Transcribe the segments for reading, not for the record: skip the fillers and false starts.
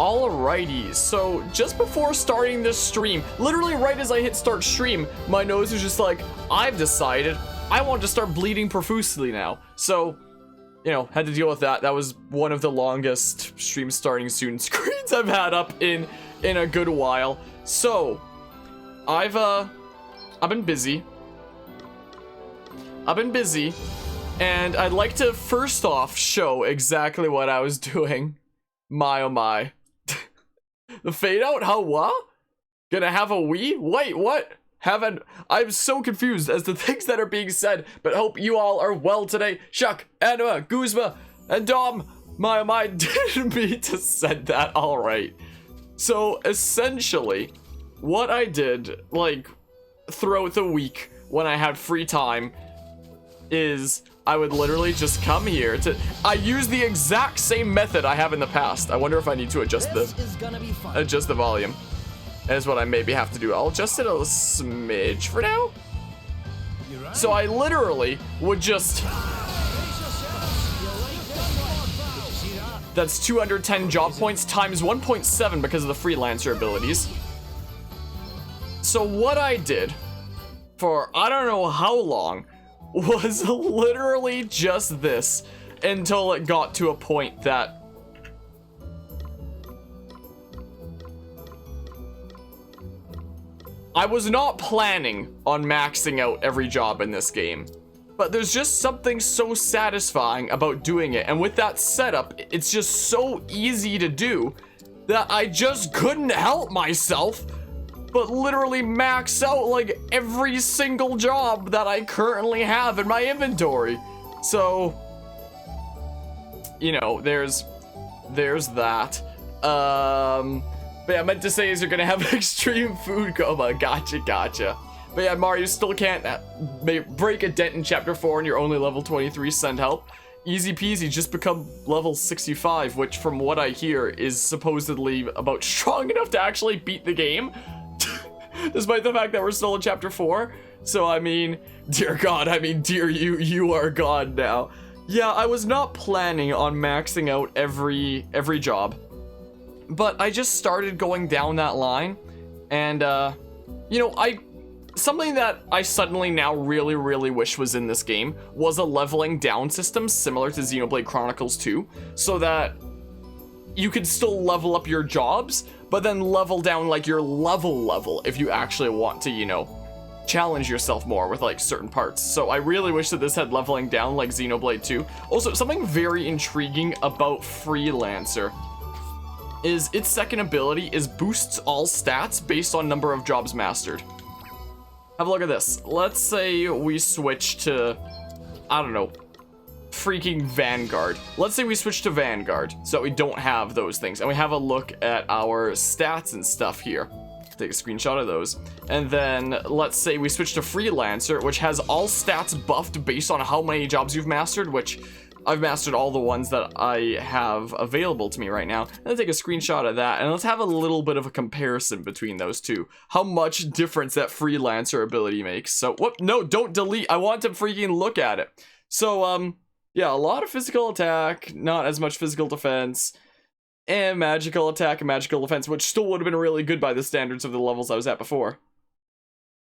Alrighty, so just before starting this stream, literally right as I hit start stream, my nose was just like, I've decided I want to start bleeding profusely now. So, you know, had to deal with that. That was one of the longest stream starting soon screens I've had up in a good while. So, I've been busy. And I'd like to first off show exactly what I was doing. My oh my. The fade out? How what? Gonna have a Wii? Wait, what? I'm so confused as to things that are being said, but hope you all are well today. Shuck, Anima, Guzma, and Dom. My oh my, didn't mean to said that. Alright. So essentially, what I did, like, throughout the week when I had free time is I would literally just come here to... I use the exact same method I have in the past. I wonder if I need to adjust the volume. Is what I maybe have to do. I'll adjust it a smidge for now. So I literally would just... That's 210 job points times 1.7 because of the freelancer abilities. So what I did for I don't know how long was literally just this until it got to a point that I was not planning on maxing out every job in this game, but there's just something so satisfying about doing it, and with that setup, it's just so easy to do that I just couldn't help myself but literally max out like every single job that I currently have in my inventory. So, you know, there's that. But yeah, I meant to say is you're gonna have extreme food coma. Gotcha. But yeah, Mario still can't break a dent in chapter 4 and you're only level 23, send help. Easy peasy, just become level 65, which from what I hear is supposedly about strong enough to actually beat the game. Despite the fact that we're still in chapter 4. So I mean, dear God, I mean, dear you are God now. Yeah, I was not planning on maxing out every job. But I just started going down that line, and you know, something that I suddenly now really wish was in this game was a leveling down system similar to Xenoblade Chronicles 2, so that you could still level up your jobs, but then level down like your level if you actually want to, you know, challenge yourself more with like certain parts. So I really wish that this had leveling down like Xenoblade 2. Also, something very intriguing about Freelancer is its second ability is boosts all stats based on number of jobs mastered. Have a look at this. Let's say we switch to, I don't know, freaking Vanguard. Let's say we switch to Vanguard so that we don't have those things, and we have a look at our stats and stuff here. Take a screenshot of those, and then let's say we switch to Freelancer, which has all stats buffed based on how many jobs you've mastered, which I've mastered all the ones that I have available to me right now. And then take a screenshot of that, and let's have a little bit of a comparison between those two. How much difference that Freelancer ability makes. So, whoop, no, don't delete. I want to freaking look at it. So, yeah, a lot of physical attack, not as much physical defense, and magical attack and magical defense, which still would have been really good by the standards of the levels I was at before.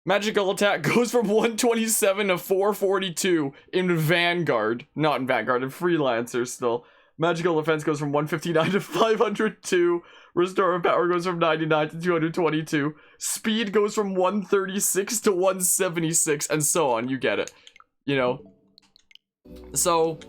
Magical attack goes from 127 to 442 in Vanguard. Not in Vanguard, in Freelancer still. Magical defense goes from 159 to 502. Restorative power goes from 99 to 222. Speed goes from 136 to 176, and so on. You get it. You know? So,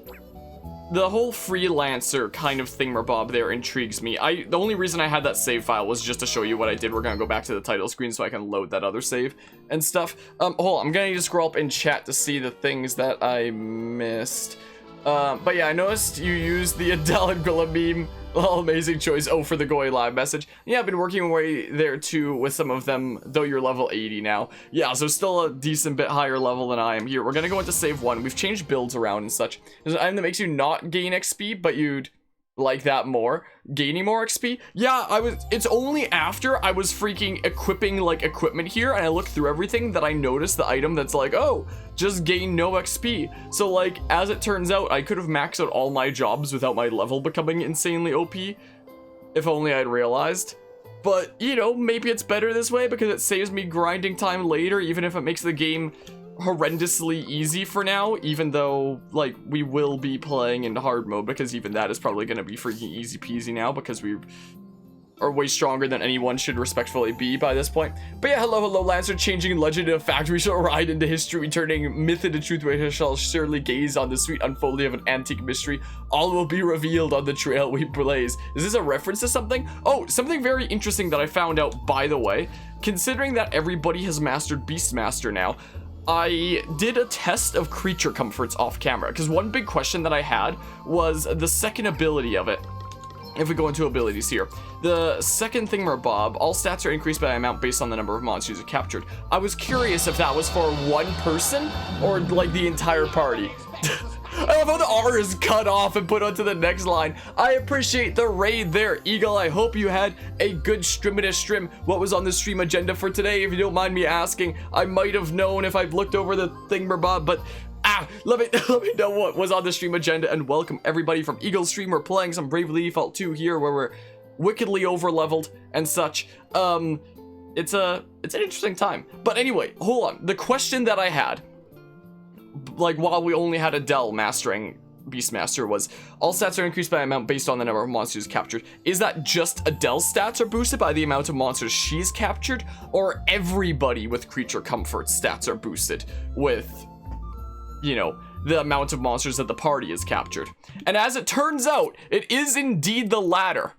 the whole Freelancer kind of thingamabob there intrigues me. The only reason I had that save file was just to show you what I did. We're gonna go back to the title screen so I can load that other save and stuff. Hold on, I'm gonna need to scroll up in chat to see the things that I missed. But yeah, I noticed you used the Adele and Gula meme. Oh, amazing choice. Oh, for the Goy live message. Yeah, I've been working my way there too with some of them, though you're level 80 now. Yeah, so still a decent bit higher level than I am here. We're gonna go into save 1. We've changed builds around and such. There's an item that makes you not gain XP, but you'd like that more. Gaining more XP? Yeah, it's only after I was freaking equipping like equipment here and I looked through everything that I noticed the item that's like, oh, just gain no XP. So like, as it turns out, I could have maxed out all my jobs without my level becoming insanely OP. If only I'd realized. But, you know, maybe it's better this way because it saves me grinding time later, even if it makes the game horrendously easy for now, even though, like, we will be playing in hard mode, because even that is probably going to be freaking easy peasy now, because we are way stronger than anyone should respectfully be by this point. But yeah, hello, Lancer, changing legend into fact. We shall ride into history, turning myth into truth. We shall surely gaze on the sweet unfolding of an antique mystery. All will be revealed on the trail we blaze. Is this a reference to something? Oh, something very interesting that I found out, by the way. Considering that everybody has mastered Beastmaster now, I did a test of creature comforts off camera, because one big question that I had was the second ability of it. If we go into abilities here, the second thingamabob, all stats are increased by amount based on the number of monsters you captured. I was curious if that was for one person or like the entire party. I love how the R is cut off and put onto the next line. I appreciate the raid there, Eagle. I hope you had a good stream. What was on the stream agenda for today? If you don't mind me asking, I might have known if I've looked over the thingamabob, but let me know what was on the stream agenda, and welcome everybody from Eagle's stream. We're playing some Bravely Default 2 here, where we're wickedly over-leveled and such. It's an interesting time. But anyway, hold on. The question that I had, like, while we only had Adele mastering Beastmaster, was all stats are increased by amount based on the number of monsters captured. Is that just Adele's stats are boosted by the amount of monsters she's captured, or everybody with creature comfort stats are boosted with, you know, the amount of monsters that the party is captured? And as it turns out, it is indeed the latter.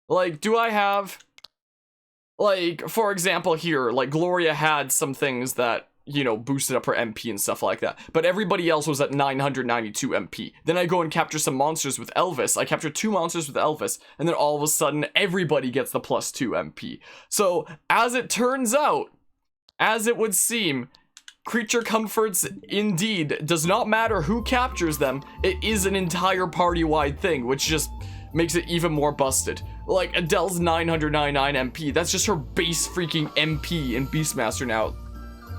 Like, do I have, like, for example here, like, Gloria had some things that, you know, boosted up her MP and stuff like that, but everybody else was at 992 MP. Then I go and capture some monsters with Elvis. I capture 2 monsters with Elvis, and then all of a sudden, everybody gets the +2 MP. So, as it turns out, as it would seem, creature comforts indeed does not matter who captures them. It is an entire party-wide thing, which just makes it even more busted. Like, Adele's 999 MP, that's just her base freaking MP in Beastmaster now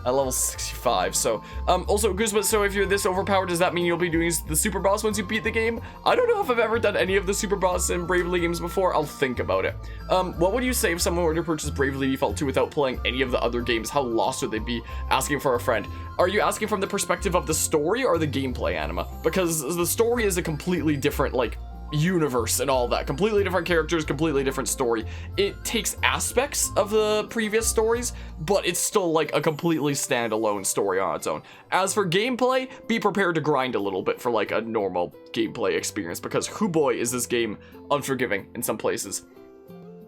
at level 65. So also, Goosebumps, so if you're this overpowered, does that mean you'll be doing the super boss once you beat the game? I don't know if I've ever done any of the super boss in Bravely games before. I'll think about it. What would you say if someone were to purchase Bravely Default 2 without playing any of the other games? How lost would they be asking for a friend? Are you asking from the perspective of the story or the gameplay, Anima? Because the story is a completely different, like, universe and all that. Completely different characters, completely different story. It takes aspects of the previous stories, but it's still like a completely standalone story on its own. As for gameplay, be prepared to grind a little bit for like a normal gameplay experience, because hoo boy is this game unforgiving in some places.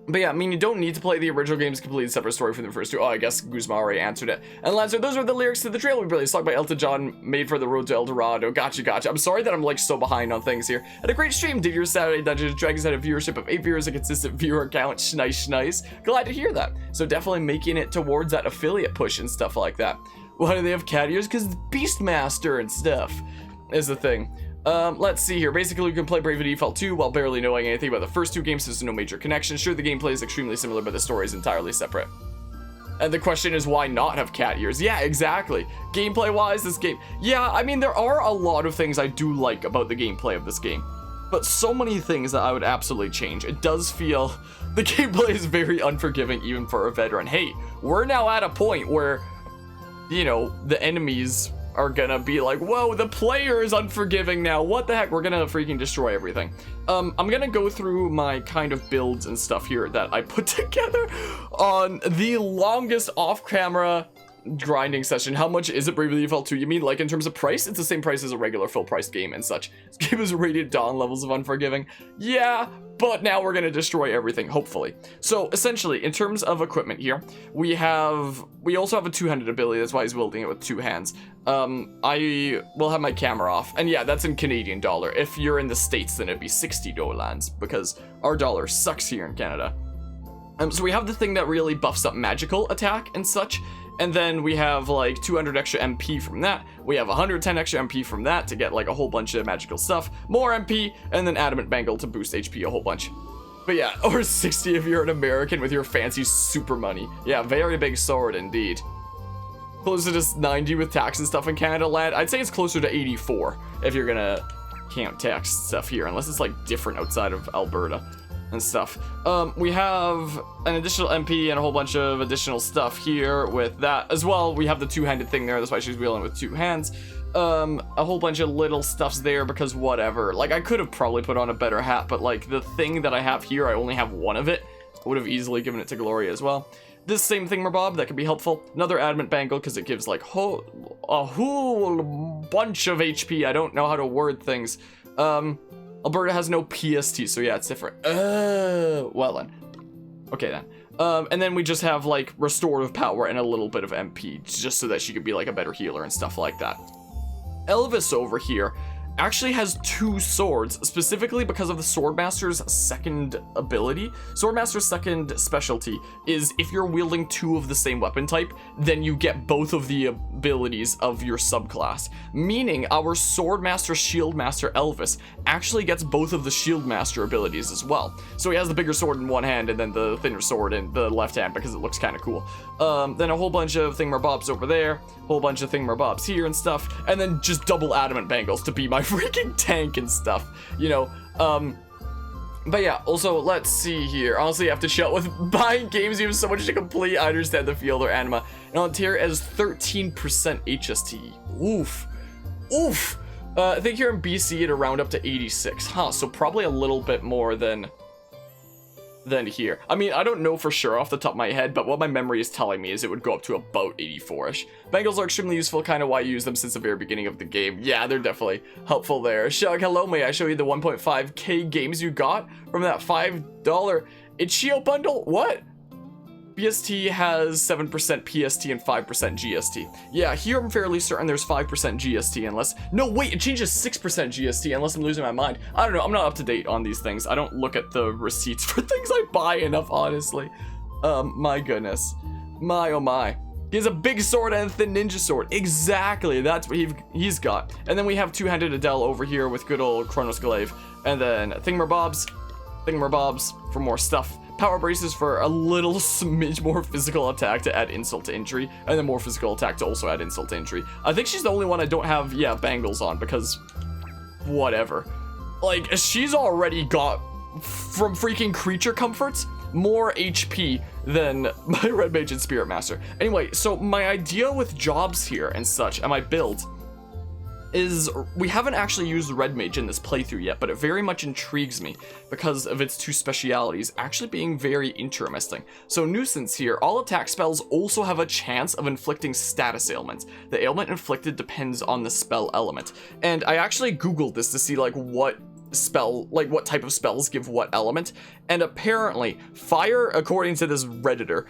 But yeah, I mean, you don't need to play the original game's completely separate story from the first 2. Oh, I guess Guzma already answered it. And Lancer, those were the lyrics to the trailer we released, sung by Elton John, made for the road to El Dorado. Gotcha. I'm sorry that I'm like so behind on things here. Had a great stream. Did your Saturday Dungeons & Dragons had a viewership of 8 viewers, a consistent viewer count. Nice. Glad to hear that. So definitely making it towards that affiliate push and stuff like that. Why do they have cat ears? Because Beastmaster and stuff is the thing. Let's see here. Basically, you can play Bravely Default 2 while barely knowing anything about the first 2 games. There's no major connection. Sure, the gameplay is extremely similar, but the story is entirely separate. And the question is, why not have cat ears? Yeah, exactly. Gameplay-wise, this game... Yeah, I mean, there are a lot of things I do like about the gameplay of this game, but so many things that I would absolutely change. It does feel... The gameplay is very unforgiving, even for a veteran. Hey, we're now at a point where, you know, the enemies are gonna be like, whoa, the player is unforgiving now. What the heck? We're gonna freaking destroy everything. I'm gonna go through my kind of builds and stuff here that I put together on the longest off-camera grinding session. How much is it, Bravely Default 2? You mean like in terms of price? It's the same price as a regular full-priced game and such. This game is rated Dawn levels of unforgiving. Yeah, but now we're gonna destroy everything, hopefully. So essentially, in terms of equipment here, we also have a two-handed ability. That's why he's wielding it with 2 hands. I will have my camera off, and yeah, that's in Canadian dollar. If you're in the States, then it'd be 60 dollars, because our dollar sucks here in Canada. So we have the thing that really buffs up magical attack and such, and then we have like 200 extra MP from that. We have 110 extra MP from that to get like a whole bunch of magical stuff, more MP, and then Adamant Bangle to boost HP a whole bunch. But yeah, or 60 if you're an American with your fancy super money. Yeah, very big sword indeed. Closer to 90 with tax and stuff in Canada land. I'd say it's closer to 84 if you're gonna count tax stuff here, unless it's like different outside of Alberta. and stuff. We have an additional MP and a whole bunch of additional stuff here with that as well. We have the two-handed thing there, that's why she's wielding with 2 hands. A whole bunch of little stuffs there because whatever. Like, I could have probably put on a better hat, but like the thing that I have here, I only have 1 of it. I would have easily given it to Gloria as well. This same thingamabob, that could be helpful. Another adamant bangle, because it gives like a whole bunch of HP. I don't know how to word things. Alberta has no PST, so yeah, it's different. Well then. Okay then. And then we just have like restorative power and a little bit of MP, just so that she could be like a better healer and stuff like that. Elvis over here actually has 2 swords, specifically because of the Swordmaster's second ability. Swordmaster's second specialty is if you're wielding 2 of the same weapon type, then you get both of the abilities of your subclass. Meaning our Swordmaster Shieldmaster Elvis actually gets both of the Shieldmaster abilities as well. So he has the bigger sword in one hand and then the thinner sword in the left hand because it looks kind of cool. Then a whole bunch of thingamabobs over there, a whole bunch of thingamabobs here and stuff, and then just double adamant bangles to be my freaking tank and stuff, you know. But yeah, also let's see here. Honestly, I have to chill with buying games. You have so much to complete. I understand the field or anima. And on tier as 13% HST. Oof. Oof. I think here in BC it'll round up to 86. Huh, so probably a little bit more than here. I mean, I don't know for sure off the top of my head, but what my memory is telling me is it would go up to about 84-ish. Bangles are extremely useful, kind of why I use them since the very beginning of the game. Yeah, they're definitely helpful there. Shug, hello, may I show you the 1.5k games you got from that $5 Itch.io bundle? What? BST has 7% PST and 5% GST. Yeah, here I'm fairly certain there's 5% GST unless... No, wait, it changes 6% GST unless I'm losing my mind. I don't know, I'm not up to date on these things. I don't look at the receipts for things I buy enough, honestly. My goodness. My, oh my. He has a big sword and a thin ninja sword. Exactly, that's what he's got. And then we have two-handed Adele over here with good old Chronos Glaive. And then thingamabobs for more stuff. Power braces for a little smidge more physical attack to add insult to injury, and then more physical attack to also add insult to injury. I think she's the only one I don't have, yeah, bangles on, because whatever. Like, she's already got, from freaking creature comforts, more HP than my Red Mage and Spirit Master. Anyway, so my idea with jobs here and such, and my build, is we haven't actually used Red Mage in this playthrough yet, but it very much intrigues me because of its 2 specialities actually being very interesting. So Nuisance here, all attack spells also have a chance of inflicting status ailments. The ailment inflicted depends on the spell element. And I actually googled this to see like what type of spells give what element, and apparently fire, according to this Redditor,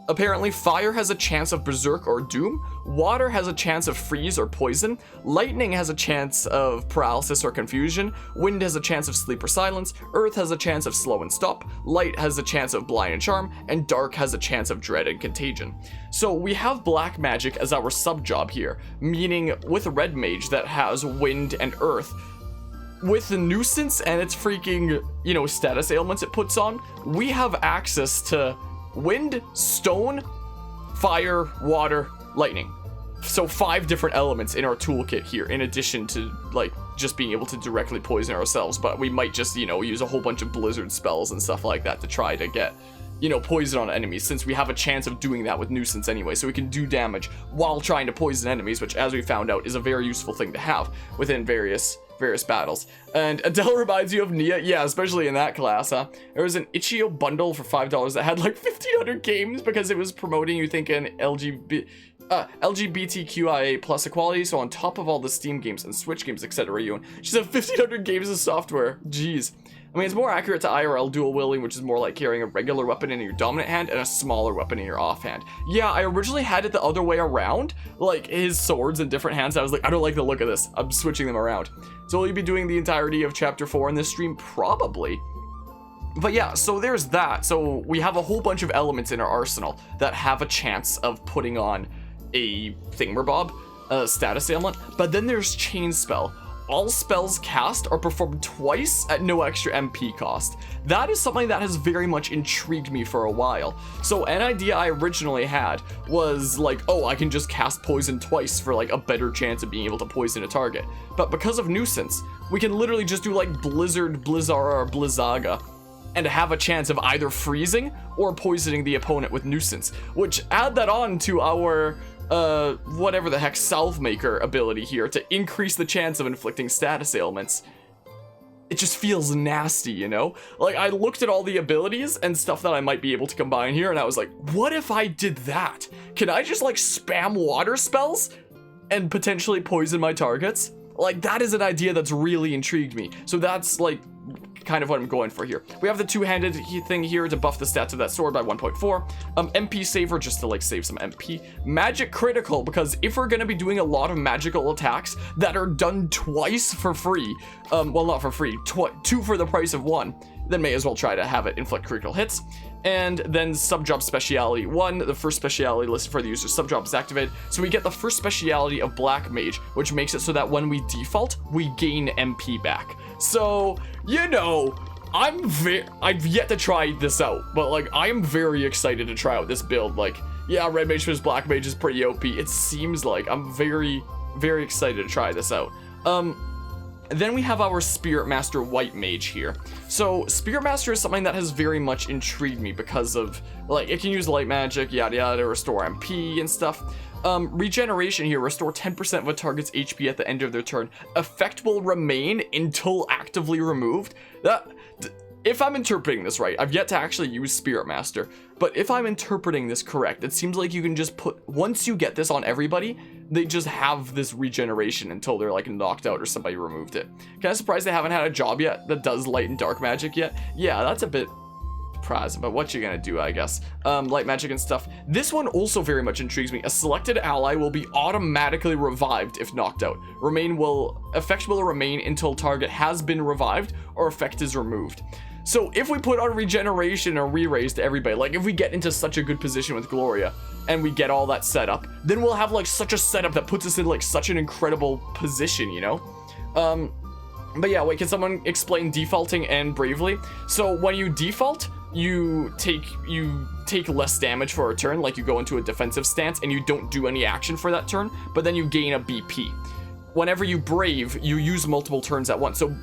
apparently fire has a chance of berserk or doom, water has a chance of freeze or poison, lightning has a chance of paralysis or confusion, wind has a chance of sleep or silence, earth has a chance of slow and stop, light has a chance of blind and charm, and dark has a chance of dread and contagion. So we have black magic as our sub job here, meaning with red mage that has wind and earth. With the nuisance and its freaking, you know, status ailments it puts on, we have access to wind, stone, fire, water, lightning. So 5 different elements in our toolkit here, in addition to like just being able to directly poison ourselves. But we might just, you know, use a whole bunch of blizzard spells and stuff like that to try to get, you know, poison on enemies, since we have a chance of doing that with nuisance anyway. So we can do damage while trying to poison enemies, which, as we found out, is a very useful thing to have within various battles. And Adele reminds you of Nia. Yeah, especially in that class, huh? There was an Itch.io bundle for $5 that had like 1,500 games because it was promoting, you think, an LGBTQIA plus equality. So on top of all the Steam games and Switch games, etc., you own, she said 1,500 games of software. Jeez. I mean, it's more accurate to IRL dual wielding, which is more like carrying a regular weapon in your dominant hand and a smaller weapon in your offhand. Yeah, I originally had it the other way around, like his swords in different hands. I was like, I don't like the look of this. I'm switching them around. So will you be doing the entirety of Chapter 4 in this stream? Probably. But yeah, so there's that. So we have a whole bunch of elements in our arsenal that have a chance of putting on a thingamabob, a status ailment. But then there's Chain Spell. All spells cast are performed twice at no extra MP cost. That is something that has very much intrigued me for a while. So an idea I originally had was like, oh, I can just cast poison twice for like a better chance of being able to poison a target. But because of nuisance, we can literally just do like Blizzard, Blizzara, or Blizzaga and have a chance of either freezing or poisoning the opponent with nuisance, which add that on to our whatever the heck salve maker ability here to increase the chance of inflicting status ailments. It just feels nasty, you know? Like, I looked at all the abilities and stuff that I might be able to combine here, and I was like, what if I did that? Can I just, like, spam water spells and potentially poison my targets? Like, that is an idea that's really intrigued me. So that's, like, kind of what I'm going for here. We have the two-handed thing here to buff the stats of that sword by 1.4. MP saver just to like save some MP. Magic critical, because if we're gonna be doing a lot of magical attacks that are done twice for free, well, not for free, two for the price of one, then may as well try to have it inflict critical hits. And then sub-job speciality 1, the first speciality listed for the user's sub-job is activated. So we get the first speciality of Black Mage, which makes it so that when we default, we gain MP back. So, you know, I've yet to try this out, but like, I am very excited to try out this build. Like, yeah, Red Mage versus Black Mage is pretty OP. It seems like I'm very, very excited to try this out. Then we have our Spirit Master White Mage here. So Spirit Master is something that has very much intrigued me because of, like, it can use light magic, yada yada, restore MP and stuff. Regeneration here, restore 10% of a target's HP at the end of their turn. Effect will remain until actively removed. If I'm interpreting this right, I've yet to actually use Spirit Master, but if I'm interpreting this correct, it seems like you can just put, once you get this on everybody, they just have this regeneration until they're like knocked out or somebody removed it. Kind of surprised they haven't had a job yet that does light and dark magic yet. Yeah, that's a bit surprising, but what you gonna do, I guess. Light magic and stuff. This one also very much intrigues me. A selected ally will be automatically revived if knocked out. Effect will remain until target has been revived or effect is removed. So if we put on regeneration or re-raise to everybody, like if we get into such a good position with Gloria and we get all that set up, then we'll have like such a setup that puts us in like such an incredible position, you know? But yeah, wait, can someone explain defaulting and bravely? So when you default, you take less damage for a turn, like you go into a defensive stance and you don't do any action for that turn, but then you gain a BP. Whenever you brave, you use multiple turns at once. So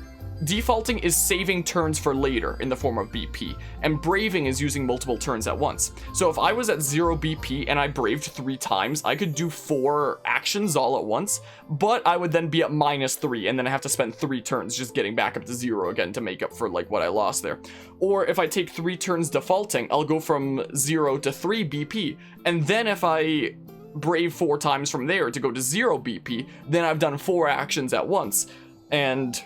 defaulting is saving turns for later in the form of BP, and braving is using multiple turns at once. So if I was at 0 BP and I braved 3 times, I could do 4 actions all at once, but I would then be at -3, and then I have to spend 3 turns just getting back up to 0 again to make up for like what I lost there. Or if I take 3 turns defaulting, I'll go from 0 to 3 BP, and then if I brave 4 times from there to go to 0 BP, then I've done 4 actions at once, and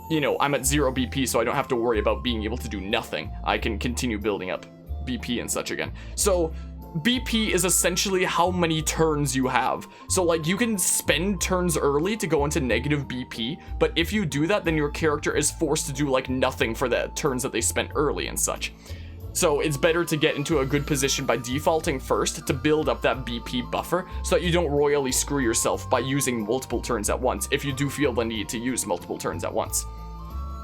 you know, I'm at 0 BP, so I don't have to worry about being able to do nothing. I can continue building up BP and such again. So BP is essentially how many turns you have. So like you can spend turns early to go into negative BP, but if you do that, then your character is forced to do like nothing for the turns that they spent early and such. So it's better to get into a good position by defaulting first to build up that BP buffer so that you don't royally screw yourself by using multiple turns at once if you do feel the need to use multiple turns at once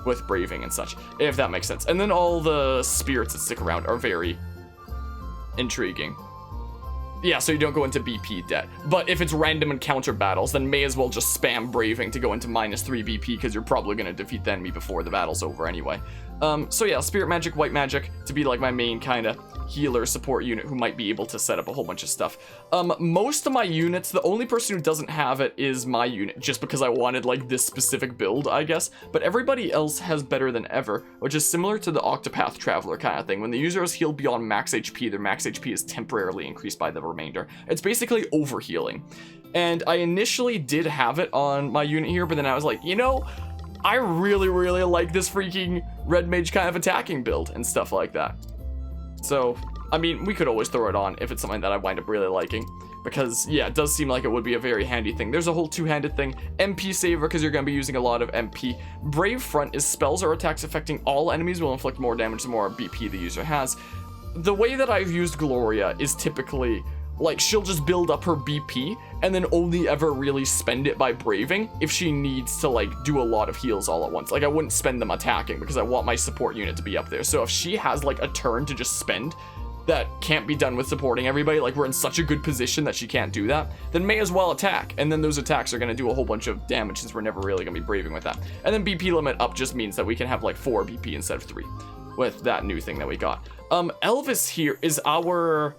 with braving and such, if that makes sense. And then all the spirits that stick around are very intriguing. Yeah, so you don't go into BP debt. But if it's random encounter battles, then may as well just spam braving to go into -3 BP because you're probably going to defeat the enemy before the battle's over anyway. So yeah, Spirit Magic, White Magic to be like my main kind of healer support unit who might be able to set up a whole bunch of stuff. Most of my units, the only person who doesn't have it is my unit, just because I wanted like this specific build, I guess. But everybody else has better than ever, which is similar to the Octopath Traveler kind of thing. When the user is healed beyond max HP, their max HP is temporarily increased by the remainder. It's basically overhealing. And I initially did have it on my unit here, but then I was like, you know, I really, really like this freaking Red Mage kind of attacking build and stuff like that. So, I mean, we could always throw it on if it's something that I wind up really liking. Because, yeah, it does seem like it would be a very handy thing. There's a whole two-handed thing. MP saver, because you're going to be using a lot of MP. Brave front is spells or attacks affecting all enemies will inflict more damage the more BP the user has. The way that I've used Gloria is typically, like, she'll just build up her BP and then only ever really spend it by braving if she needs to, like, do a lot of heals all at once. Like, I wouldn't spend them attacking because I want my support unit to be up there. So if she has, like, a turn to just spend that can't be done with supporting everybody, like, we're in such a good position that she can't do that, then may as well attack. And then those attacks are going to do a whole bunch of damage since we're never really going to be braving with that. And then BP limit up just means that we can have, like, 4 BP instead of 3. with that new thing that we got. Elvis here is our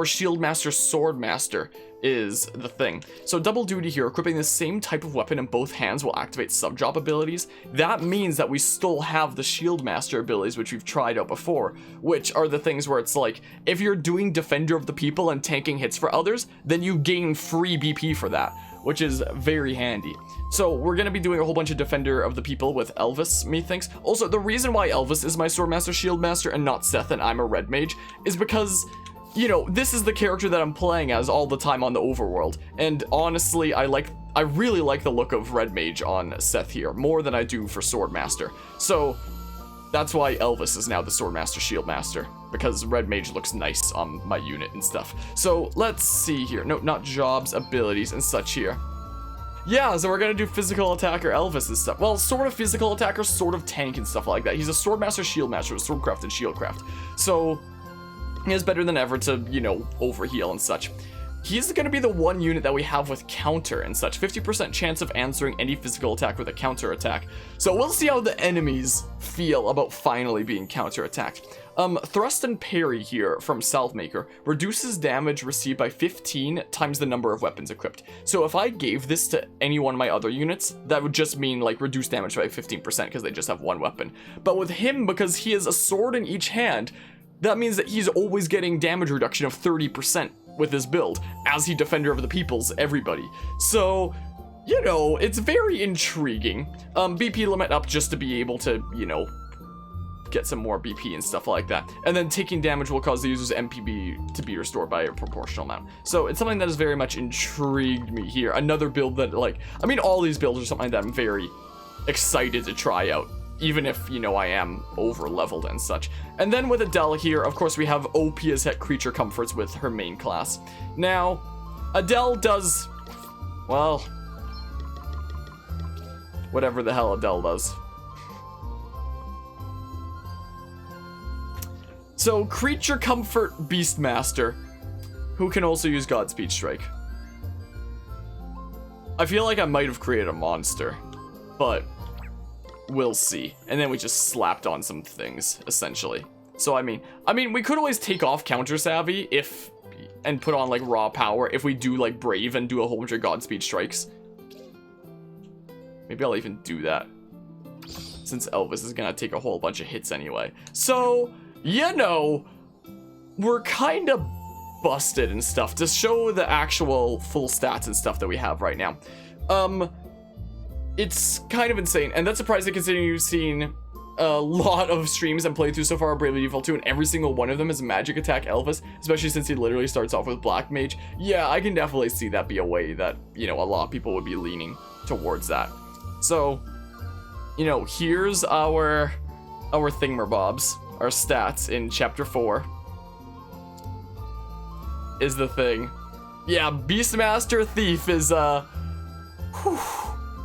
Shield Master, Sword Master is the thing. So double duty here, equipping the same type of weapon in both hands will activate sub-job abilities. That means that we still have the Shield Master abilities, which we've tried out before, which are the things where it's like, if you're doing Defender of the People and tanking hits for others, then you gain free BP for that, which is very handy. So we're going to be doing a whole bunch of Defender of the People with Elvis, methinks. Also, the reason why Elvis is my Sword Master, Shield Master, and not Seth and I'm a Red Mage is because, you know, this is the character that I'm playing as all the time on the overworld. And honestly, I really like the look of Red Mage on Seth here, more than I do for Sword Master. So that's why Elvis is now the Sword Master, Shield Master, because Red Mage looks nice on my unit and stuff. So let's see here. No, not jobs, abilities, and such here. Yeah, so we're gonna do physical attacker Elvis and stuff. Well, sort of physical attacker, sort of tank and stuff like that. He's a Sword Master, Shield Master with Swordcraft and Shieldcraft. So he is better than ever to, you know, overheal and such. He's going to be the one unit that we have with counter and such. 50% chance of answering any physical attack with a counter attack. So we'll see how the enemies feel about finally being counter attacked. Thrust and Parry here from Salvemaker reduces damage received by 15 times the number of weapons equipped. So if I gave this to any one of my other units, that would just mean like reduce damage by 15% because they just have one weapon. But with him, because he has a sword in each hand, that means that he's always getting damage reduction of 30% with his build, as he Defender of the People's everybody. So, you know, it's very intriguing. BP limit up just to be able to, you know, get some more BP and stuff like that. And then taking damage will cause the user's MPB to be restored by a proportional amount. So it's something that has very much intrigued me here. Another build that, like, I mean, all these builds are something that I'm very excited to try out, even if, you know, I am over-leveled and such. And then with Adele here, of course, we have OP as heck creature comforts with her main class. Now, Adele does, well, whatever the hell Adele does. So, creature comfort Beastmaster, who can also use Godspeed Strike. I feel like I might have created a monster, but we'll see. And then we just slapped on some things, essentially. So, I mean, we could always take off Counter Savvy and put on, like, Raw Power if we do, like, Brave and do a whole bunch of Godspeed Strikes. Maybe I'll even do that, since Elvis is gonna take a whole bunch of hits anyway. So, you know, we're kind of busted and stuff to show the actual full stats and stuff that we have right now. It's kind of insane, and that's surprising considering you've seen a lot of streams and playthroughs so far of Bravely Default 2, and every single one of them is Magic Attack Elvis, especially since he literally starts off with Black Mage. Yeah, I can definitely see that be a way that, you know, a lot of people would be leaning towards that. So, you know, here's our thingamabobs, our stats in Chapter 4. Is the thing. Yeah, Beastmaster Thief is,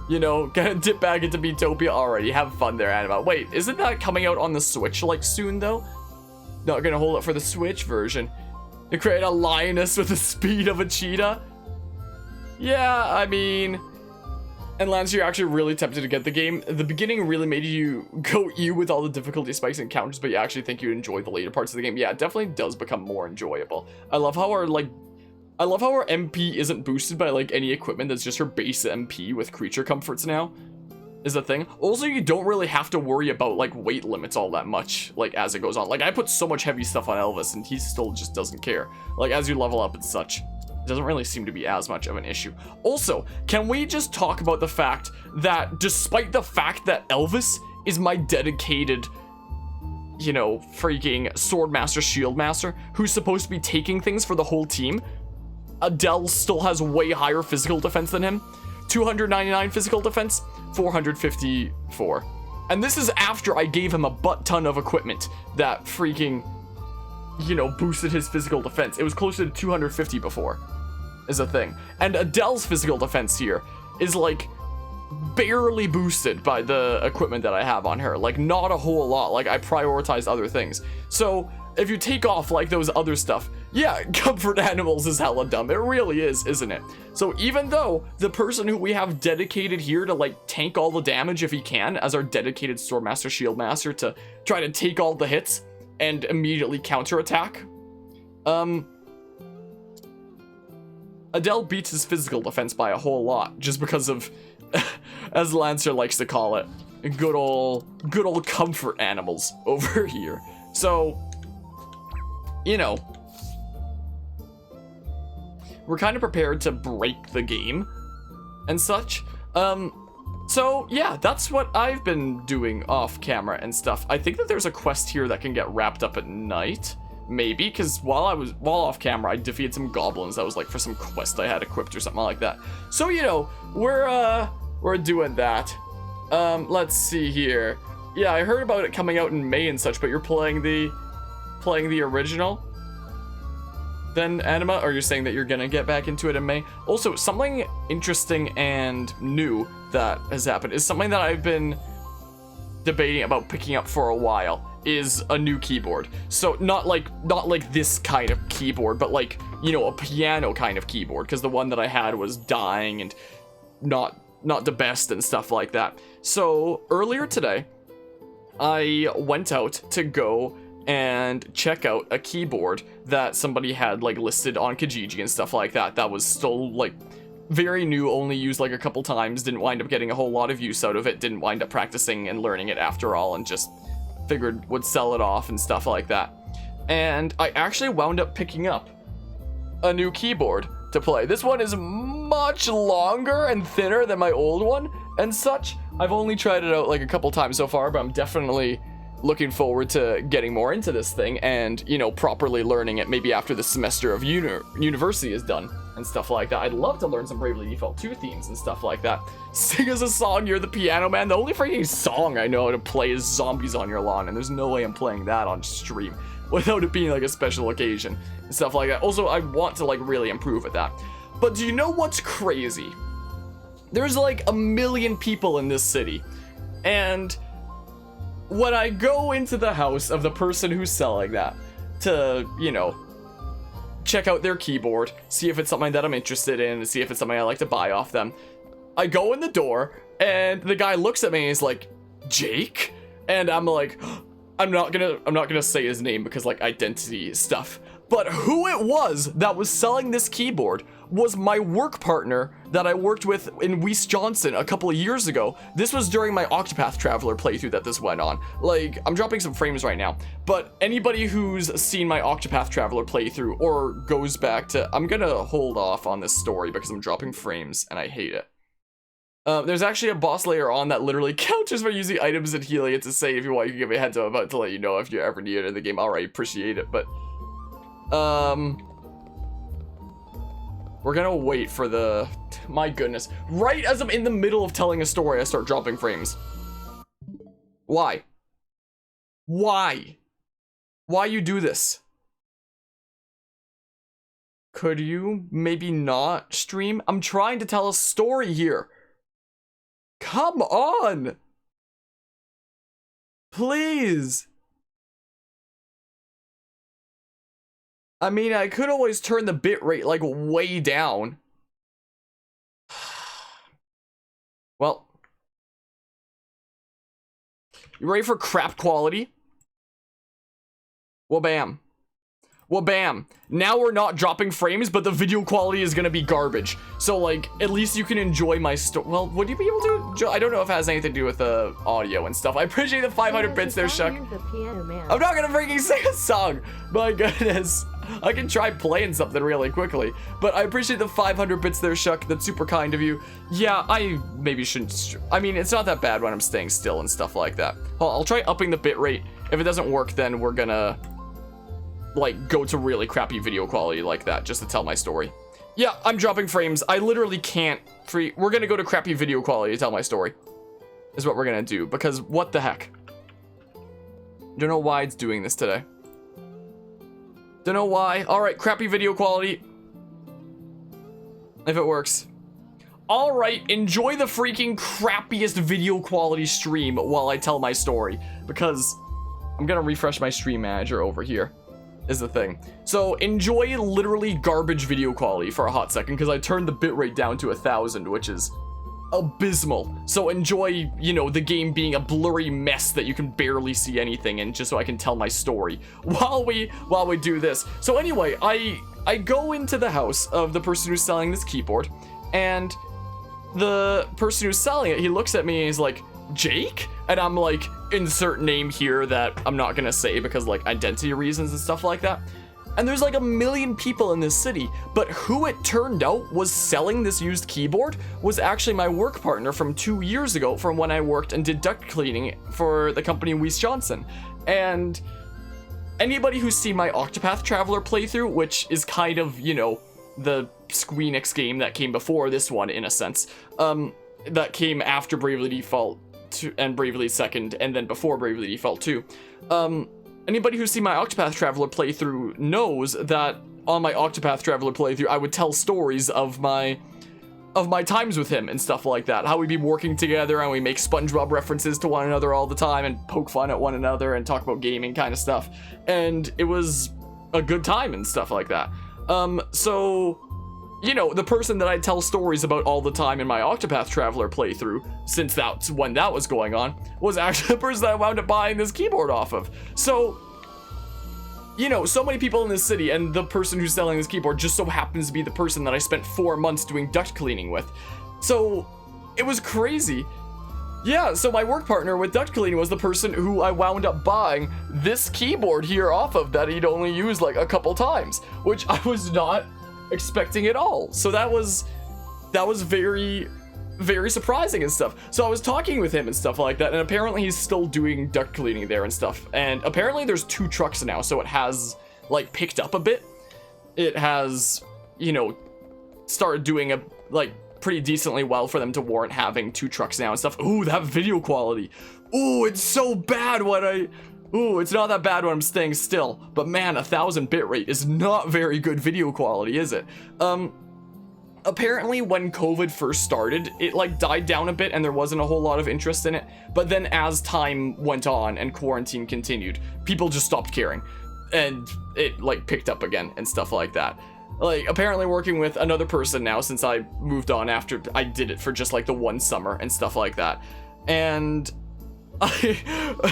you know, gonna dip back into Beatopia already. Have fun there, Anima. Wait, isn't that coming out on the Switch, like, soon, though? Not gonna hold it for the Switch version. To create a lioness with the speed of a cheetah? Yeah, I mean... And Lance, you're actually really tempted to get the game. The beginning really made you go ew with all the difficulty spikes and counters, but you actually think you enjoy the later parts of the game. Yeah, it definitely does become more enjoyable. I love how our MP isn't boosted by, like, any equipment. That's just her base MP with creature comforts now, is a thing. Also, you don't really have to worry about, like, weight limits all that much, like, as it goes on. Like, I put so much heavy stuff on Elvis, and he still just doesn't care. Like, as you level up and such, it doesn't really seem to be as much of an issue. Also, can we just talk about the fact that despite the fact that Elvis is my dedicated, you know, freaking Sword Master, Shield Master, who's supposed to be taking things for the whole team, Adele still has way higher physical defense than him. 299 physical defense, 454. And this is after I gave him a butt ton of equipment that freaking, you know, boosted his physical defense. It was closer to 250 before, is a thing. And Adele's physical defense here is like barely boosted by the equipment that I have on her. Like, not a whole lot. Like, I prioritize other things. So if you take off like those other stuff, yeah, comfort animals is hella dumb. It really is, isn't it? So even though the person who we have dedicated here to like tank all the damage if he can, as our dedicated Sword Master, Shield Master, to try to take all the hits and immediately counterattack, Adele beats his physical defense by a whole lot just because of, as Lancer likes to call it, good old comfort animals over here. So, you know, we're kind of prepared to break the game and such. So yeah, that's what I've been doing off camera and stuff. I think that there's a quest here that can get wrapped up at night, maybe, because while off camera, I defeated some goblins that was like for some quest I had equipped or something like that. So, you know, we're doing that. Let's see here. Yeah, I heard about it coming out in May and such, but you're playing the original? Then, Anima, or you're saying that you're gonna get back into it in May? Also, something interesting and new that has happened is something that I've been debating about picking up for a while, is a new keyboard. So not like this kind of keyboard, but like, you know, a piano kind of keyboard, because the one that I had was dying and not the best and stuff like that. So earlier today, I went out to go and check out a keyboard that somebody had like listed on Kijiji and stuff like that. That was still like very new, only used like a couple times, didn't wind up getting a whole lot of use out of it, didn't wind up practicing and learning it after all, and just figured would sell it off and stuff like that. And I actually wound up picking up a new keyboard to play. This one is much longer and thinner than my old one and such. I've only tried it out like a couple times so far, but I'm definitely looking forward to getting more into this thing and, you know, properly learning it maybe after the semester of university is done and stuff like that. I'd love to learn some Bravely Default 2 themes and stuff like that. Sing us a song, You're the Piano Man. The only freaking song I know how to play is Zombies on Your Lawn, and there's no way I'm playing that on stream without it being like a special occasion and stuff like that. Also, I want to like really improve at that. But do you know what's crazy? There's like a million people in this city, and when I go into the house of the person who's selling that to, you know, check out their keyboard, see if it's something that I'm interested in, see if it's something I like to buy off them, I go in the door and the guy looks at me and he's like, Jake? And I'm like, I'm not gonna say his name because like identity stuff. But who it was that was selling this keyboard was my work partner that I worked with in Weiss Johnson a couple of years ago. This was during my Octopath Traveler playthrough that this went on. Like, I'm dropping some frames right now, but anybody who's seen my Octopath Traveler playthrough or goes back to, I'm gonna hold off on this story because I'm dropping frames and I hate it. There's actually a boss layer on that literally counters for using items and healing it to say if you want, you can give me a heads up about to let you know if you ever need it in the game. Alright, appreciate it, but we're gonna wait for the, my goodness, right as I'm in the middle of telling a story, I start dropping frames. Why? Why you do this? Could you maybe not stream? I'm trying to tell a story here. Come on. Please. I mean, I could always turn the bitrate like way down. Well, you ready for crap quality? Well, bam. Well, bam. Now we're not dropping frames, but the video quality is gonna be garbage. So, like, at least you can enjoy my story. Well, would you be able to? I don't know if it has anything to do with the audio and stuff. I appreciate the 500 bits there, Shuck. I'm not gonna freaking sing a song. My goodness. I can try playing something really quickly, but I appreciate the 500 bits there, Shuck. That's super kind of you. Yeah, I maybe shouldn't. I mean, it's not that bad when I'm staying still and stuff like that. I'll try upping the bitrate. If it doesn't work, then we're gonna like go to really crappy video quality like that just to tell my story. Yeah, I'm dropping frames. I literally can't we're gonna go to crappy video quality to tell my story is what we're gonna do, because what the heck. Don't know why it's doing this today. Don't know why. All right, crappy video quality. If it works. Alright, enjoy the freaking crappiest video quality stream while I tell my story, because I'm gonna refresh my stream manager over here, is the thing. So enjoy literally garbage video quality for a hot second, because I turned the bitrate down to 1000, which is abysmal. So enjoy, you know, the game being a blurry mess that you can barely see anything in, just so I can tell my story while we do this. So anyway, I go into the house of the person who's selling this keyboard, and the person who's selling it, he looks at me and he's like, Jake? And I'm like, insert name here that I'm not gonna say because like identity reasons and stuff like that. And there's like 1 million people in this city, but who it turned out was selling this used keyboard was actually my work partner from 2 years ago, from when I worked and did duct cleaning for the company Weiss Johnson. And anybody who's seen my Octopath Traveler playthrough, which is kind of, you know, the Enix game that came before this one in a sense, that came after Bravely Default 2 and Bravely Second, and then before Bravely Default 2. Anybody who's seen my Octopath Traveler playthrough knows that on my Octopath Traveler playthrough, I would tell stories of my times with him and stuff like that. How we'd be working together and we make SpongeBob references to one another all the time and poke fun at one another and talk about gaming kind of stuff. And it was a good time and stuff like that. So, you know, the person that I tell stories about all the time in my Octopath Traveler playthrough, since that's when that was going on, was actually the person that I wound up buying this keyboard off of. So, you know, so many people in this city, and the person who's selling this keyboard just so happens to be the person that I spent 4 months doing duct cleaning with. So, it was crazy. Yeah, so my work partner with duct cleaning was the person who I wound up buying this keyboard here off of that he'd only used like a couple times, which I was not expecting at all. So that was very, very surprising and stuff. So I was talking with him and stuff like that, and apparently he's still doing duct cleaning there and stuff. And apparently there's 2 trucks now, so it has like picked up a bit. It has, you know, started doing a like pretty decently well for them to warrant having 2 trucks now and stuff. Ooh, that video quality. Ooh, it's so bad Ooh, it's not that bad when I'm staying still, but man, 1000 bitrate is not very good video quality, is it? Apparently when COVID first started, it like died down a bit and there wasn't a whole lot of interest in it, but then as time went on and quarantine continued, people just stopped caring, and it like picked up again and stuff like that. Like, apparently working with another person now since I moved on after I did it for just like the 1 summer and stuff like that. And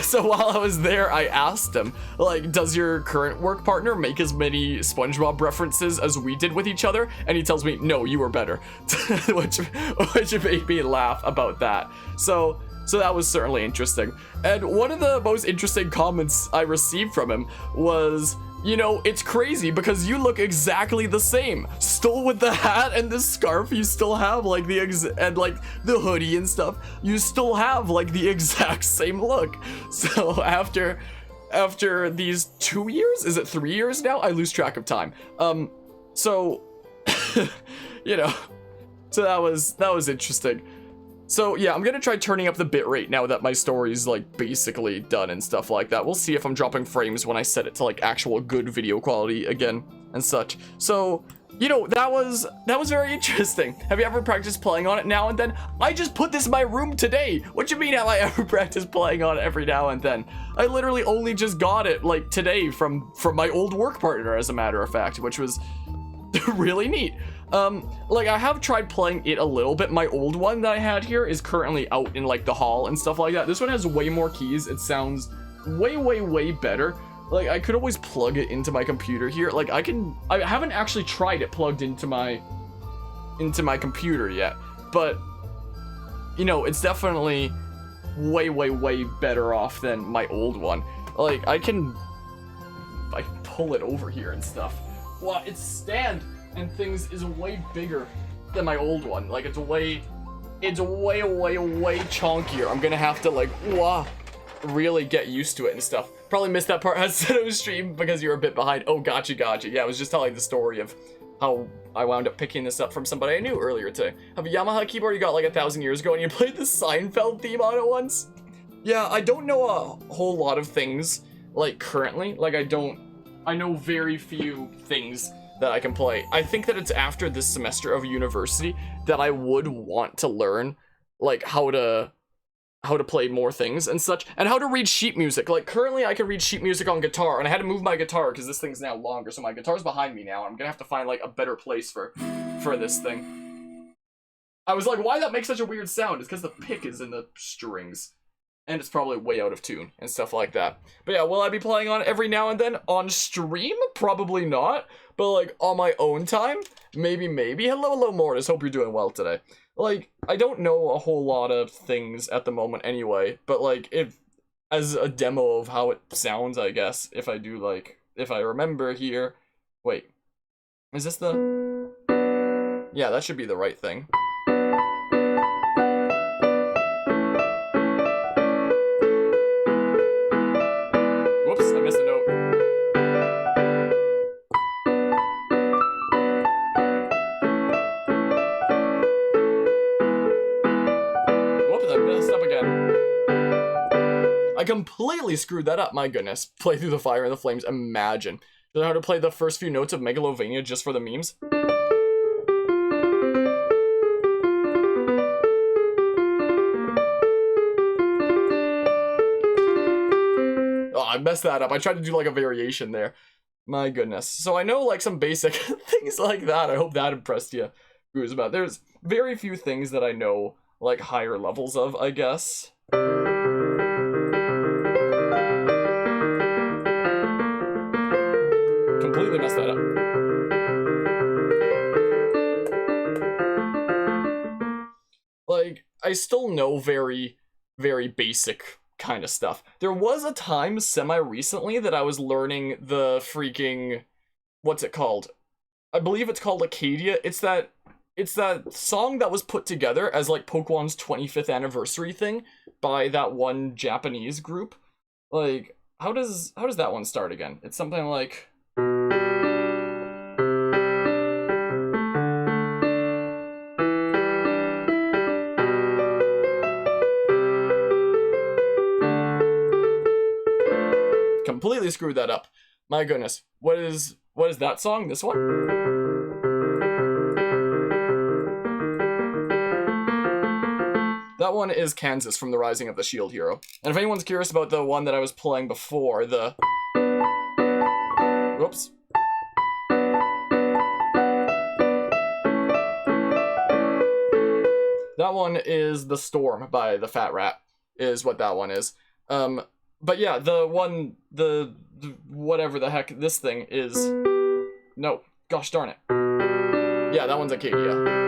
so while I was there, I asked him, like, does your current work partner make as many SpongeBob references as we did with each other? And he tells me, no, you were better, which made me laugh about that. So that was certainly interesting. And one of the most interesting comments I received from him was, you know, it's crazy because you look exactly the same. Still with the hat and the scarf, you still have like and like the hoodie and stuff. You still have like the exact same look. So after these 2 years, is it 3 years now? I lose track of time. So you know, so that was interesting. So yeah, I'm gonna try turning up the bitrate now that my story's like basically done and stuff like that. We'll see if I'm dropping frames when I set it to like actual good video quality again and such. So, you know, that was very interesting. Have you ever practiced playing on it now and then? I just put this in my room today. What you mean have I ever practiced playing on it every now and then? I literally only just got it like today from my old work partner, as a matter of fact, which was really neat. Like I have tried playing it a little bit. My old one that I had here is currently out in like the hall and stuff like that. This one has way more keys. It sounds way better. Like I could always plug it into my computer here. Like I haven't actually tried it plugged into my computer yet, but you know, it's definitely way better off than my old one. Like I pull it over here and stuff. Wow, its stand and things is way bigger than my old one. Like it's way chunkier. I'm gonna have to like really get used to it and stuff. Probably missed that part outside of the stream because you're a bit behind. Oh, gotcha. Yeah, I was just telling the story of how I wound up picking this up from somebody I knew earlier today. Have a Yamaha keyboard you got like 1,000 years ago and you played the Seinfeld theme on it once? Yeah, I don't know a whole lot of things like currently. Like I know very few things that I can play. I think that it's after this semester of university that I would want to learn like how to play more things and such, and how to read sheet music. Like currently I can read sheet music on guitar, and I had to move my guitar because this thing's now longer, so my guitar's behind me now. I'm gonna have to find like a better place for this thing. I was like, why that makes such a weird sound? It's because the pick is in the strings. And it's probably way out of tune and stuff like that. But yeah, will I be playing on every now and then? On stream? Probably not. But like, on my own time? Maybe. Hello, Mortis. Hope you're doing well today. Like, I don't know a whole lot of things at the moment anyway. But like, as a demo of how it sounds, I guess. If I do like, if I remember here. Wait. Is this the... Yeah, that should be the right thing. I missed a note. Whoops, I messed up again. I completely screwed that up, my goodness. Play through the fire and the flames, imagine. Do you know how to play the first few notes of Megalovania just for the memes? I messed that up. I tried to do like a variation there. My goodness. So I know like some basic things like that. I hope that impressed you. About. There's very few things that I know like higher levels of, I guess. Completely messed that up. Like, I still know very, very basic kind of stuff. There was a time semi-recently that I was learning the freaking... What's it called? I believe it's called Acadia. It's that song that was put together as like Pokemon's 25th anniversary thing by that one Japanese group. Like, how does that one start again? It's something like... Completely screwed that up. My goodness. What is that song? This one? That one is Kansas from The Rising of the Shield Hero. And if anyone's curious about the one that I was playing before, the... Whoops. That one is The Storm by the Fat Rat, is what that one is. But yeah, the one, the whatever the heck this thing is... No, gosh darn it. Yeah, that one's Acadia.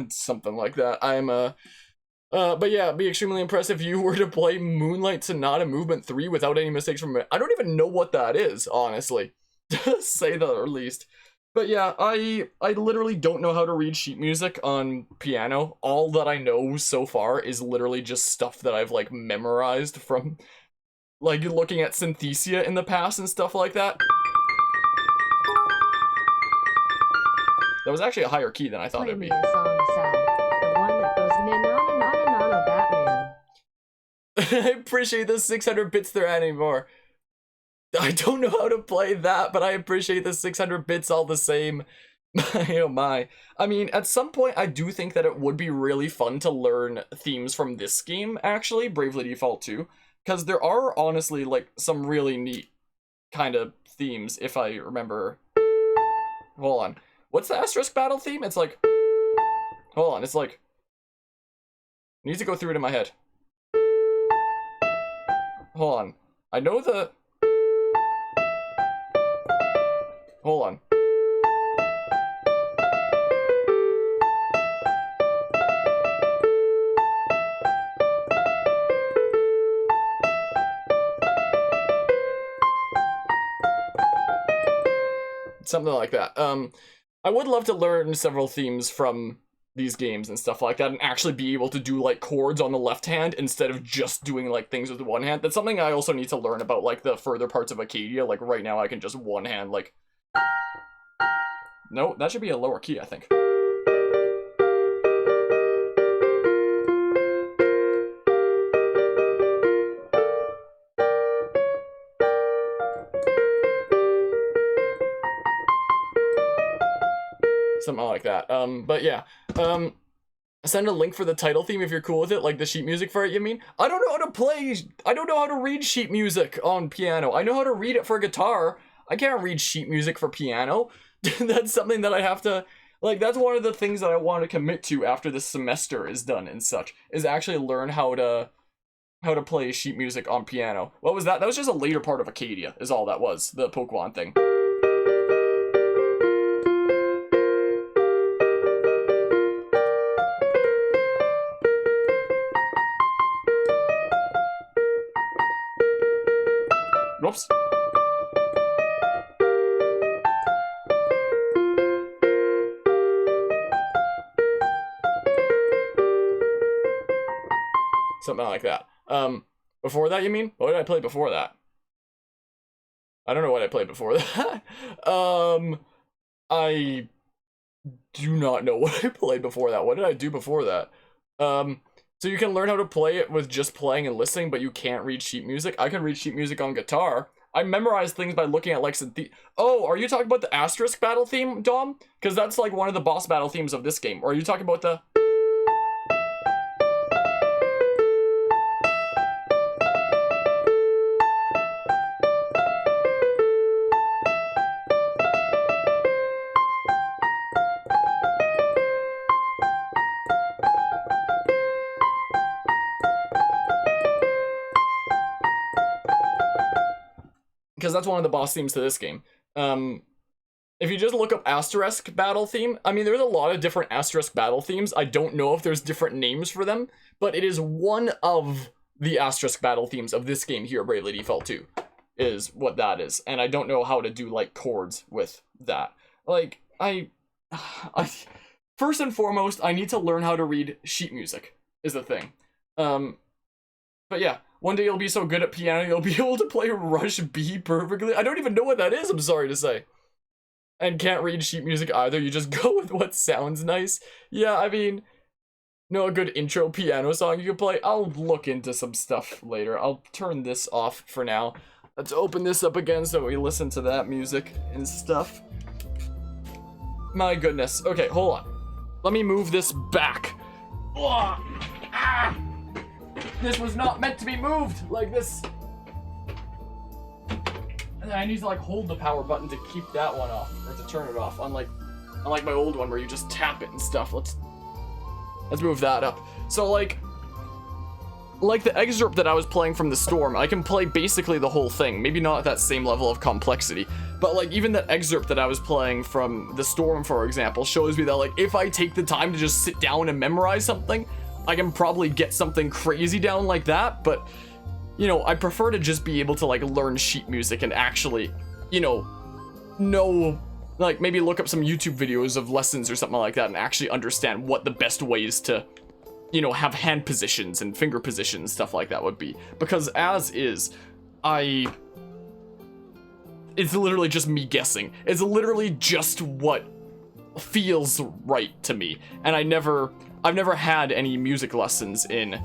Something like that. But yeah, be extremely impressed if you were to play Moonlight Sonata Movement 3 without any mistakes from it. I don't even know what that is, honestly, to say the least. But yeah, I literally don't know how to read sheet music on piano. All that I know so far is literally just stuff that I've like memorized from like looking at Synthesia in the past and stuff like that. That was actually a higher key than I thought it'd be. I appreciate the 600 bits there anymore. I don't know how to play that, but I appreciate the 600 bits all the same. Oh my. I mean, at some point, I do think that it would be really fun to learn themes from this game, actually, Bravely Default 2. Because there are, honestly, like, some really neat kind of themes, if I remember. Hold on. What's the Asterisk battle theme? It's like... Hold on, it's like... I need to go through it in my head. Hold on. I know the... Hold on. Something like that. I would love to learn several themes from these games and stuff like that, and actually be able to do like chords on the left hand instead of just doing like things with the one hand. That's something I also need to learn about like the further parts of Acadia. Like right now I can just one hand like... No, that should be a lower key, I think. Something like that. But yeah. Send a link for the title theme if you're cool with it, like the sheet music for it, you mean? I don't know how to play, I don't know how to read sheet music on piano. I know how to read it for guitar. I can't read sheet music for piano. That's something that I have to, like, that's one of the things that I want to commit to after this semester is done and such, is actually learn how to play sheet music on piano. What was that? That was just a later part of Acadia, is all that was, the Pokemon thing. Whoops. Something like that. Before that, you mean? What did I play before that? I don't know what I played before that. I do not know what I played before that. What did I do before that? So you can learn how to play it with just playing and listening, but you can't read sheet music. I can read sheet music on guitar. I memorize things by looking at like Oh, are you talking about the Asterisk battle theme, Dom? Because that's like one of the boss battle themes of this game. Or are you talking about the... Because that's one of the boss themes to this game. If you just look up Asterisk battle theme, I mean, there's a lot of different Asterisk battle themes. I don't know if there's different names for them, but it is one of the Asterisk battle themes of this game here, Bravely Default 2, is what that is. And I don't know how to do, like, chords with that. Like, I first and foremost, I need to learn how to read sheet music, is the thing. But yeah. One day you'll be so good at piano, you'll be able to play Rush B perfectly. I don't even know what that is, I'm sorry to say. And can't read sheet music either, you just go with what sounds nice. Yeah, I mean, know a good intro piano song you can play? I'll look into some stuff later. I'll turn this off for now. Let's open this up again so we listen to that music and stuff. My goodness. Okay, hold on. Let me move this back. Ugh. Ah! This was not meant to be moved like this. And I need to like hold the power button to keep that one off, or to turn it off, unlike my old one where you just tap it and stuff. Let's move that up. So like the excerpt that I was playing from the Storm, I can play basically the whole thing. Maybe not at that same level of complexity, but like even that excerpt that I was playing from the Storm, for example, shows me that like if I take the time to just sit down and memorize something, I can probably get something crazy down like that. But you know, I prefer to just be able to like learn sheet music and actually, you know, like maybe look up some YouTube videos of lessons or something like that and actually understand what the best ways to, you know, have hand positions and finger positions, stuff like that would be. Because as is, it's literally just me guessing. It's literally just what feels right to me. And I've never had any music lessons in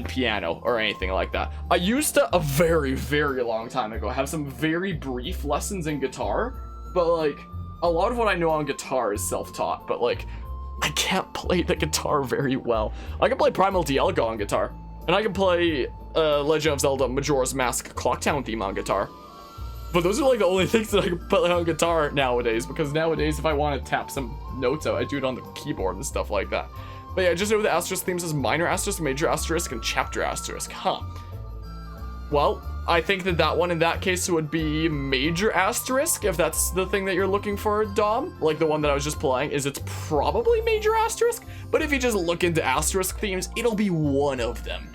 piano or anything like that. I used to, a very, very long time ago, have some very brief lessons in guitar, but like, a lot of what I know on guitar is self-taught, but like, I can't play the guitar very well. I can play Primal Dialga on guitar, and I can play Legend of Zelda Majora's Mask Clocktown theme on guitar. But those are like the only things that I can play on guitar nowadays, because nowadays if I want to tap some notes out, I do it on the keyboard and stuff like that. But yeah, just know the asterisk themes is minor asterisk, major asterisk, and chapter asterisk, huh? Well, I think that one in that case would be major asterisk, if that's the thing that you're looking for, Dom. Like the one that I was just playing, it's probably major asterisk, but if you just look into asterisk themes, it'll be one of them.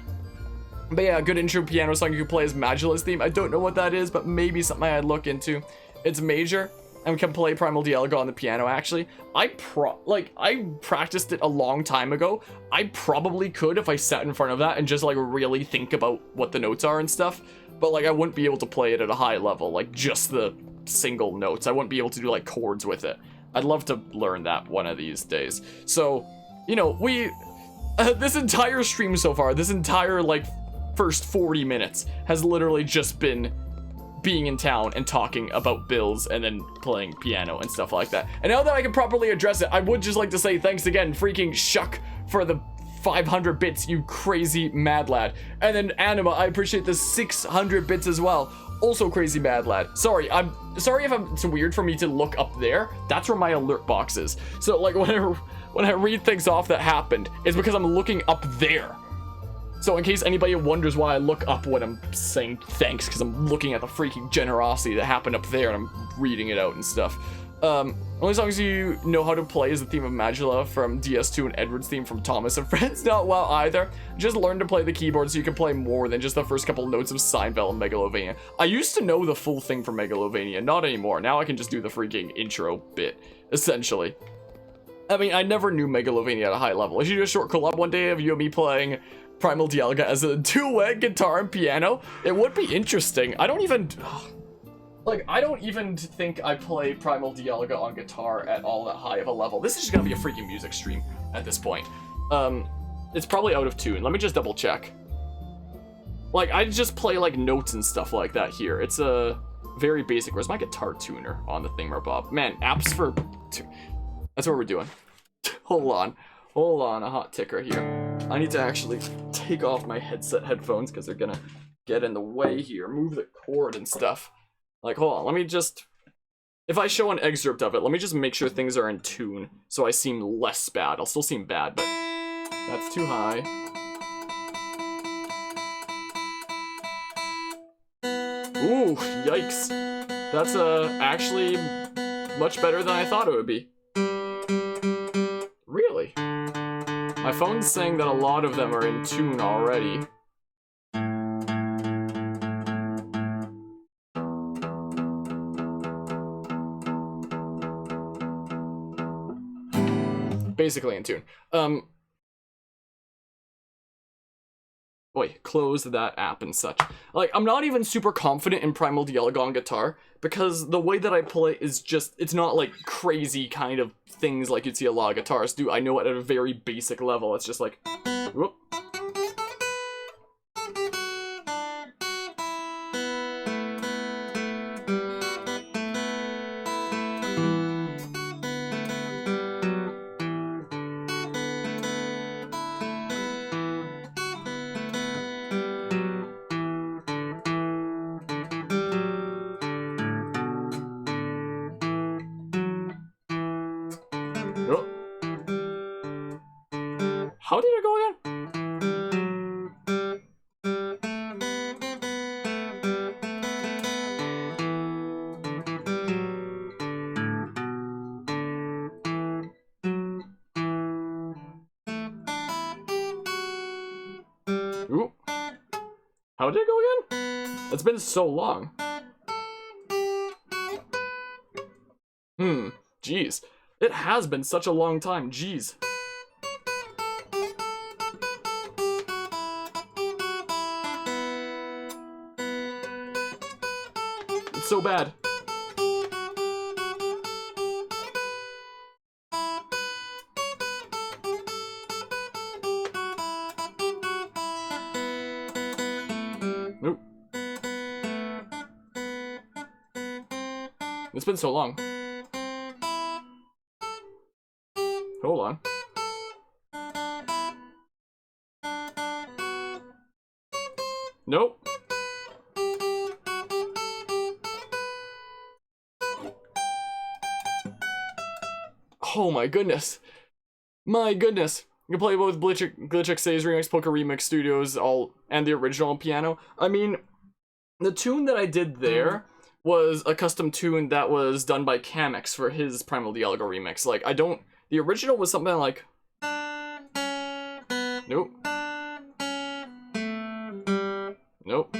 But yeah, a good intro piano song you can play is Magula's theme. I don't know what that is, but maybe something I'd look into. It's major, and can play Primal Dialga on the piano, actually, I practiced it a long time ago. I probably could if I sat in front of that and just, like, really think about what the notes are and stuff. But, like, I wouldn't be able to play it at a high level, like, just the single notes. I wouldn't be able to do, like, chords with it. I'd love to learn that one of these days. So, you know, this entire stream so far, this entire, like, first 40 minutes has literally just been being in town and talking about bills and then playing piano and stuff like that. And now that I can properly address it, I would just like to say thanks again, freaking Shuck, for the 500 bits, you crazy mad lad. And then Anima, I appreciate the 600 bits as well. Also crazy mad lad. Sorry, I'm sorry if it's weird for me to look up there. That's where my alert box is. So like when I read things off that happened, it's because I'm looking up there. So in case anybody wonders why I look up when I'm saying thanks, because I'm looking at the freaking generosity that happened up there and I'm reading it out and stuff. Only songs you know how to play is the theme of Magula from DS2 and Edward's theme from Thomas and Friends. Not well either. Just learn to play the keyboard so you can play more than just the first couple notes of Seinfeld and Megalovania. I used to know the full thing for Megalovania, not anymore. Now I can just do the freaking intro bit, essentially. I mean, I never knew Megalovania at a high level. I should do a short collab one day of you and me playing Primal Dialga as a duet guitar and piano. It would be interesting. I don't even think I play Primal Dialga on guitar at all that high of a level. This is just gonna be a freaking music stream at this point. It's probably out of tune. Let me just double check. Like, I just play like notes and stuff like that here. It's a very basic. Where's my guitar tuner on the thingamabob? Man, apps for... That's what we're doing. Hold on, a hot ticker here. I need to actually take off my headphones because they're gonna get in the way here. Move the cord and stuff. Like, hold on, let me just... If I show an excerpt of it, let me just make sure things are in tune so I seem less bad. I'll still seem bad, but that's too high. Ooh, yikes. That's actually much better than I thought it would be. Really? My phone's saying that a lot of them are in tune already. Basically in tune. Wait, close that app and such. Like, I'm not even super confident in Primal Dialga on guitar, because the way that I play is just, it's not like crazy kind of things like you'd see a lot of guitarists do. I know it at a very basic level. It's just like, whoop. How did it go again? Ooh. How did it go again? It's been so long. Jeez. It has been such a long time, jeez. It's so bad. Nope. It's been so long. Hold on. Nope. Oh my goodness. My goodness. You can play both Glitch Remix, Poker Remix Studios, and the original on piano. I mean, the tune that I did there was a custom tune that was done by Camex for his Primal Dialga remix. Like, the original was something like... Nope. Nope.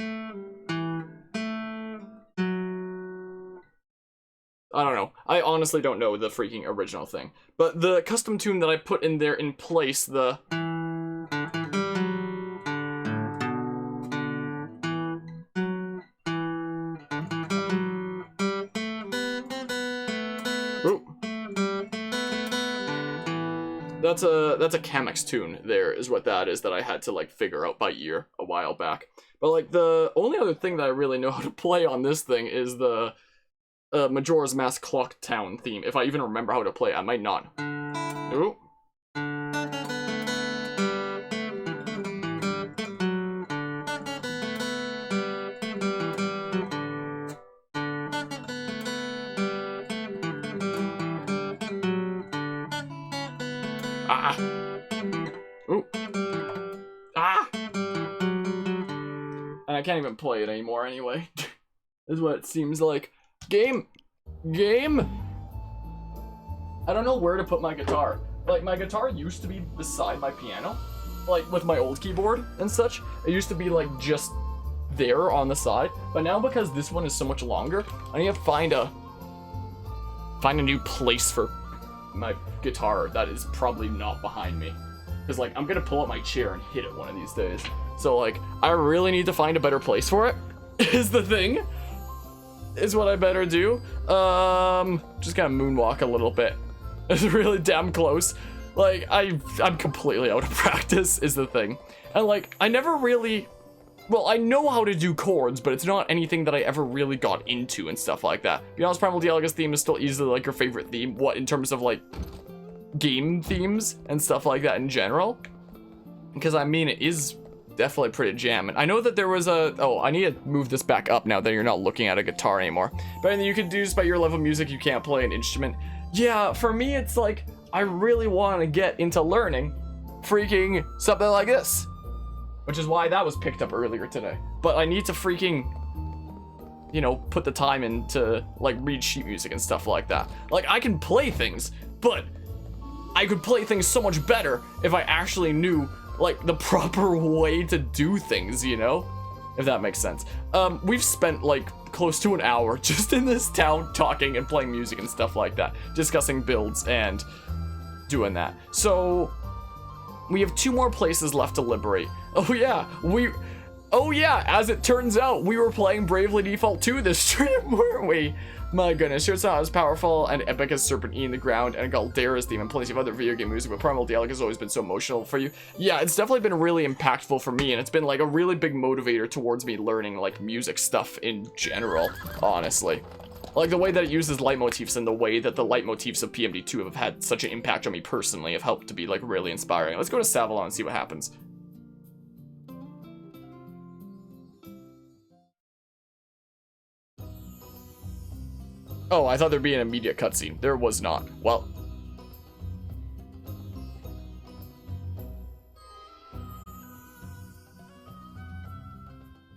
I don't know. know. I honestly don't know the freaking original thing. But the custom tune that I put in there in place, the... Ooh. That's a Chemex tune there, is what that is, that I had to, like, figure out by ear a while back. But, like, the only other thing that I really know how to play on this thing is the Majora's Mask Clock Town theme. If I even remember how to play it, I might not. Ooh. Ah. Ooh. Ah. And I can't even play it anymore anyway. Is what it seems like. Game! I don't know where to put my guitar. Like, my guitar used to be beside my piano. Like, with my old keyboard and such. It used to be, like, just there on the side. But now, because this one is so much longer, I need to find a new place for my guitar that is probably not behind me. Because, like, I'm gonna pull up my chair and hit it one of these days. So, like, I really need to find a better place for it, is the thing. Is what I better do. Just gotta moonwalk a little bit. It's really damn close. Like, I'm completely out of practice, is the thing. And, like, I never really... Well, I know how to do chords, but it's not anything that I ever really got into and stuff like that. To be honest, Primal Dialga's theme is still easily, like, your favorite theme. What, in terms of, like, game themes and stuff like that in general? Because, I mean, it is definitely pretty jamming. I know that there was a... Oh, I need to move this back up now that you're not looking at a guitar anymore. But anything you can do, despite your level of music, you can't play an instrument. Yeah, for me, it's like, I really want to get into learning freaking something like this. Which is why that was picked up earlier today. But I need to freaking, you know, put the time in to, like, read sheet music and stuff like that. Like, I can play things, but I could play things so much better if I actually knew, like, the proper way to do things, you know? If that makes sense. We've spent, like, close to an hour just in this town talking and playing music and stuff like that. Discussing builds and doing that. So, we have 2 more places left to liberate. Oh yeah, as it turns out, we were playing Bravely Default 2 this stream, weren't we? My goodness, sure, it's not as powerful and epic as Serpent E in the Ground and Galdera's theme and plenty of other video game music, but Primal Dialga has always been so emotional for you. Yeah, it's definitely been really impactful for me, and it's been, like, a really big motivator towards me learning, like, music stuff in general, honestly. Like, the way that it uses leitmotifs and the way that the leitmotifs of PMD2 have had such an impact on me personally have helped to be, like, really inspiring. Let's go to Savalon and see what happens. Oh, I thought there'd be an immediate cutscene. There was not. Well,